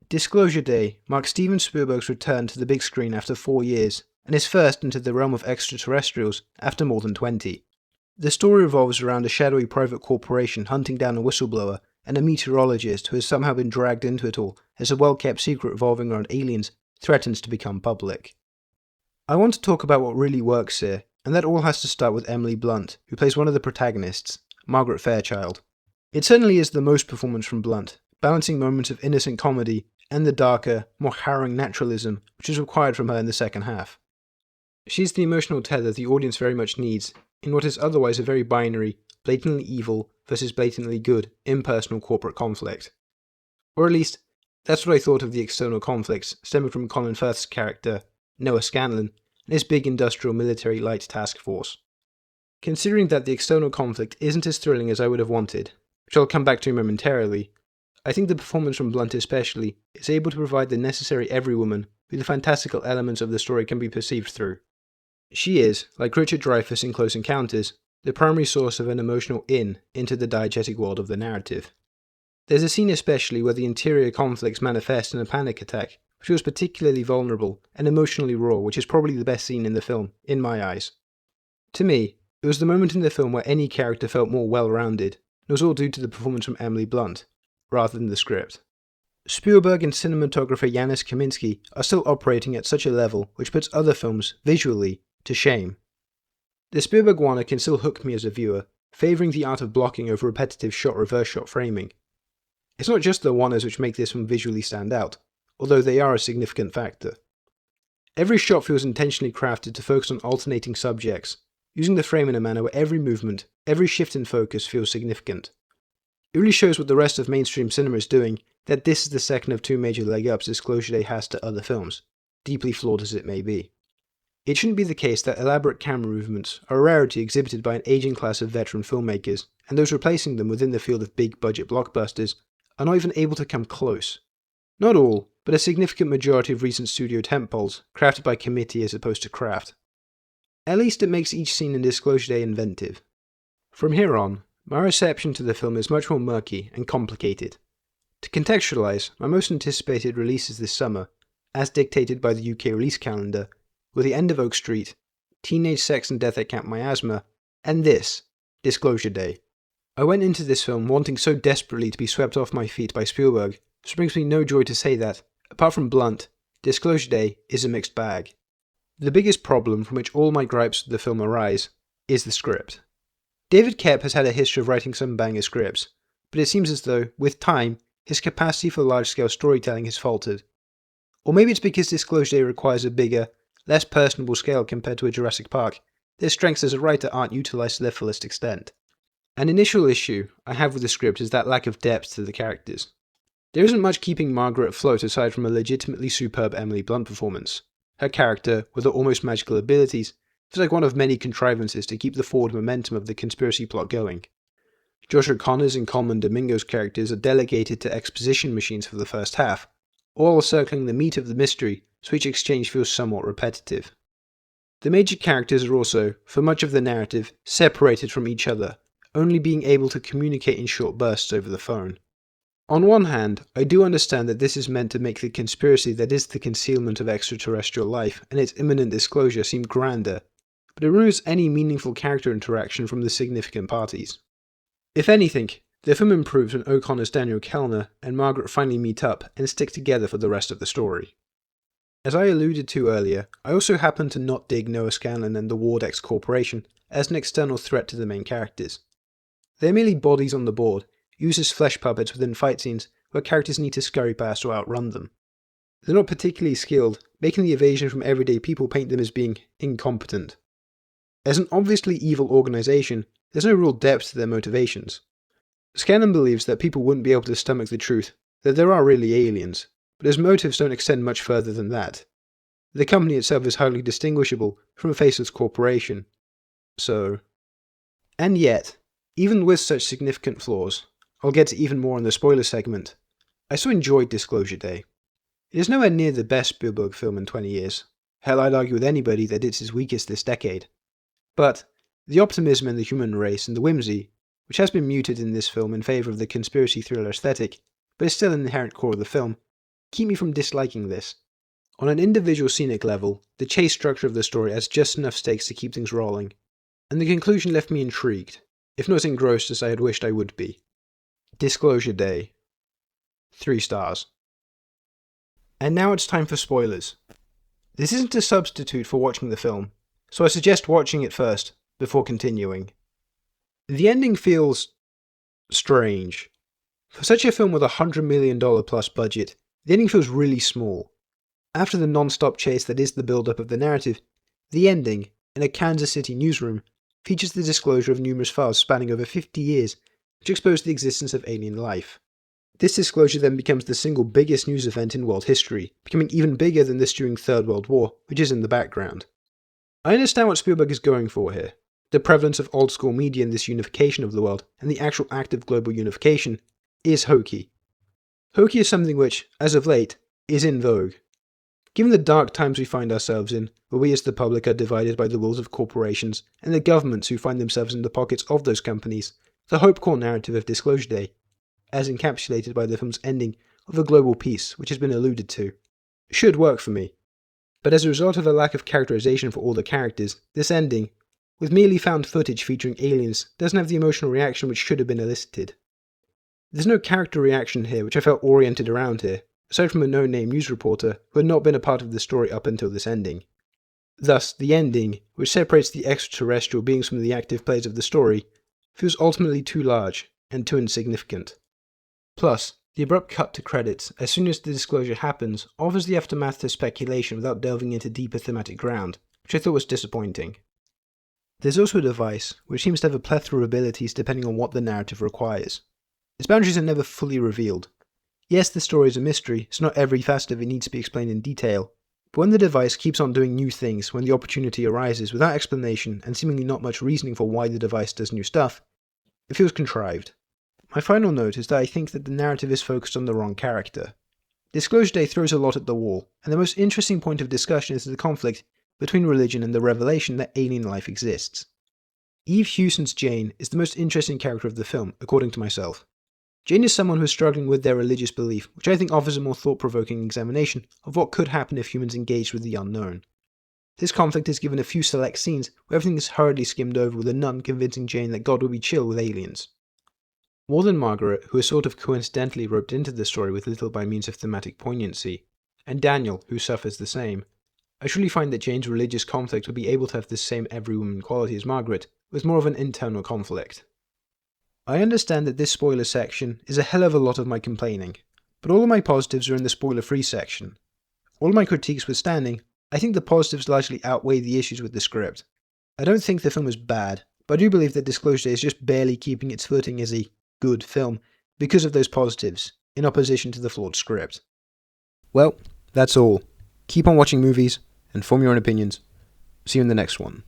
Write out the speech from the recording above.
Disclosure Day marks Steven Spielberg's return to the big screen after 4 years, and his first into the realm of extraterrestrials after more than 20. The story revolves around a shadowy private corporation hunting down a whistleblower and a meteorologist who has somehow been dragged into it all as a well-kept secret revolving around aliens threatens to become public. I want to talk about what really works here, and that all has to start with Emily Blunt, who plays one of the protagonists, Margaret Fairchild. It certainly is the most performance from Blunt, balancing moments of innocent comedy and the darker, more harrowing naturalism which is required from her in the second half. She's the emotional tether the audience very much needs, in what is otherwise a very binary, blatantly evil versus blatantly good, impersonal corporate conflict. Or at least, that's what I thought of the external conflicts stemming from Colin Firth's character, Noah Scanlon, and his big industrial military light task force. Considering that the external conflict isn't as thrilling as I would have wanted, which I'll come back to momentarily, I think the performance from Blunt especially is able to provide the necessary everywoman who the fantastical elements of the story can be perceived through. She is, like Richard Dreyfuss in Close Encounters, the primary source of an emotional into the diegetic world of the narrative. There's a scene especially where the interior conflicts manifest in a panic attack, which was particularly vulnerable and emotionally raw, which is probably the best scene in the film, in my eyes. To me, it was the moment in the film where any character felt more well-rounded, and it was all due to the performance from Emily Blunt, rather than the script. Spielberg and cinematographer Janusz Kaminski are still operating at such a level which puts other films, visually, to shame. The Spielberg Warner can still hook me as a viewer, favouring the art of blocking over repetitive shot-reverse shot framing. It's not just the Warners which make this film visually stand out, although they are a significant factor. Every shot feels intentionally crafted to focus on alternating subjects, using the frame in a manner where every movement, every shift in focus feels significant. It really shows what the rest of mainstream cinema is doing, that this is the second of two major leg-ups Disclosure Day has to other films, deeply flawed as it may be. It shouldn't be the case that elaborate camera movements are a rarity exhibited by an aging class of veteran filmmakers, and those replacing them within the field of big-budget blockbusters are not even able to come close. Not all, but a significant majority of recent studio tentpoles, crafted by committee as opposed to craft. At least it makes each scene in Disclosure Day inventive. From here on, my reception to the film is much more murky and complicated. To contextualise, my most anticipated releases this summer, as dictated by the UK release calendar, were The End of Oak Street, Teenage Sex and Death at Camp Miasma, and this, Disclosure Day. I went into this film wanting so desperately to be swept off my feet by Spielberg, so it brings me no joy to say that, apart from Blunt, Disclosure Day is a mixed bag. The biggest problem from which all my gripes with the film arise is the script. David Koepp has had a history of writing some banger scripts, but it seems as though, with time, his capacity for large-scale storytelling has faltered. Or maybe it's because Disclosure Day requires a bigger, less personable scale compared to a Jurassic Park. Their strengths as a writer aren't utilised to their fullest extent. An initial issue I have with the script is that lack of depth to the characters. There isn't much keeping Margaret afloat aside from a legitimately superb Emily Blunt performance. Her character, with her almost magical abilities, feels like one of many contrivances to keep the forward momentum of the conspiracy plot going. Josh O'Connor's and Coleman Domingo's characters are delegated to exposition machines for the first half, all circling the meat of the mystery, so each exchange feels somewhat repetitive. The major characters are also, for much of the narrative, separated from each other, only being able to communicate in short bursts over the phone. On one hand, I do understand that this is meant to make the conspiracy that is the concealment of extraterrestrial life and its imminent disclosure seem grander, but it removes any meaningful character interaction from the significant parties. If anything, the film improves when O'Connor's Daniel Kellner and Margaret finally meet up and stick together for the rest of the story. As I alluded to earlier, I also happen to not dig Noah Scanlon and the Ward X Corporation as an external threat to the main characters. They're merely bodies on the board, used as flesh puppets within fight scenes where characters need to scurry past or outrun them. They're not particularly skilled, making the evasion from everyday people paint them as being incompetent. As an obviously evil organisation, there's no real depth to their motivations. Scanlon believes that people wouldn't be able to stomach the truth, that there are really aliens, but his motives don't extend much further than that. The company itself is hardly distinguishable from a faceless corporation. So... And yet, even with such significant flaws, I'll get to even more in the spoiler segment, I still enjoyed Disclosure Day. It is nowhere near the best Spielberg film in 20 years. Hell, I'd argue with anybody that it's his weakest this decade. But the optimism in the human race and the whimsy, which has been muted in this film in favour of the conspiracy thriller aesthetic, but is still an inherent core of the film, keep me from disliking this. On an individual scenic level, the chase structure of the story has just enough stakes to keep things rolling, and the conclusion left me intrigued, if not as engrossed as I had wished I would be. Disclosure Day. 3 stars. And now it's time for spoilers. This isn't a substitute for watching the film, so I suggest watching it first, before continuing. The ending feels strange. For such a film with a $100 million plus budget, the ending feels really small. After the non-stop chase that is the build-up of the narrative, the ending, in a Kansas City newsroom, features the disclosure of numerous files spanning over 50 years, which expose the existence of alien life. This disclosure then becomes the single biggest news event in world history, becoming even bigger than the stewing Third World War, which is in the background. I understand what Spielberg is going for here. The prevalence of old-school media in this unification of the world, and the actual act of global unification, is hokey. Hokey is something which, as of late, is in vogue. Given the dark times we find ourselves in, where we as the public are divided by the wills of corporations, and the governments who find themselves in the pockets of those companies, the Hope Core narrative of Disclosure Day, as encapsulated by the film's ending of a global peace which has been alluded to, should work for me. But as a result of a lack of characterization for all the characters, this ending, with merely found footage featuring aliens, doesn't have the emotional reaction which should have been elicited. There's no character reaction here which I felt oriented around here, aside from a no-name news reporter who had not been a part of the story up until this ending. Thus, the ending, which separates the extraterrestrial beings from the active players of the story, feels ultimately too large and too insignificant. Plus, the abrupt cut to credits as soon as the disclosure happens offers the aftermath to speculation without delving into deeper thematic ground, which I thought was disappointing. There's also a device which seems to have a plethora of abilities depending on what the narrative requires. Its boundaries are never fully revealed. Yes, the story is a mystery, so not every facet of it needs to be explained in detail, but when the device keeps on doing new things when the opportunity arises without explanation and seemingly not much reasoning for why the device does new stuff, it feels contrived. My final note is that I think that the narrative is focused on the wrong character. Disclosure Day throws a lot at the wall, and the most interesting point of discussion is the conflict between religion and the revelation that alien life exists. Eve Hewson's Jane is the most interesting character of the film, according to myself. Jane is someone who is struggling with their religious belief, which I think offers a more thought-provoking examination of what could happen if humans engaged with the unknown. This conflict is given a few select scenes where everything is hurriedly skimmed over with a nun convincing Jane that God will be chill with aliens. More than Margaret, who is sort of coincidentally roped into the story with little by means of thematic poignancy, and Daniel, who suffers the same, I truly find that Jane's religious conflict would be able to have the same every woman quality as Margaret, with more of an internal conflict. I understand that this spoiler section is a hell of a lot of my complaining, but all of my positives are in the spoiler-free section. All of my critiques withstanding, I think the positives largely outweigh the issues with the script. I don't think the film is bad, but I do believe that Disclosure Day is just barely keeping its footing as a good film because of those positives, in opposition to the flawed script. Well, that's all. Keep on watching movies, and form your own opinions. See you in the next one.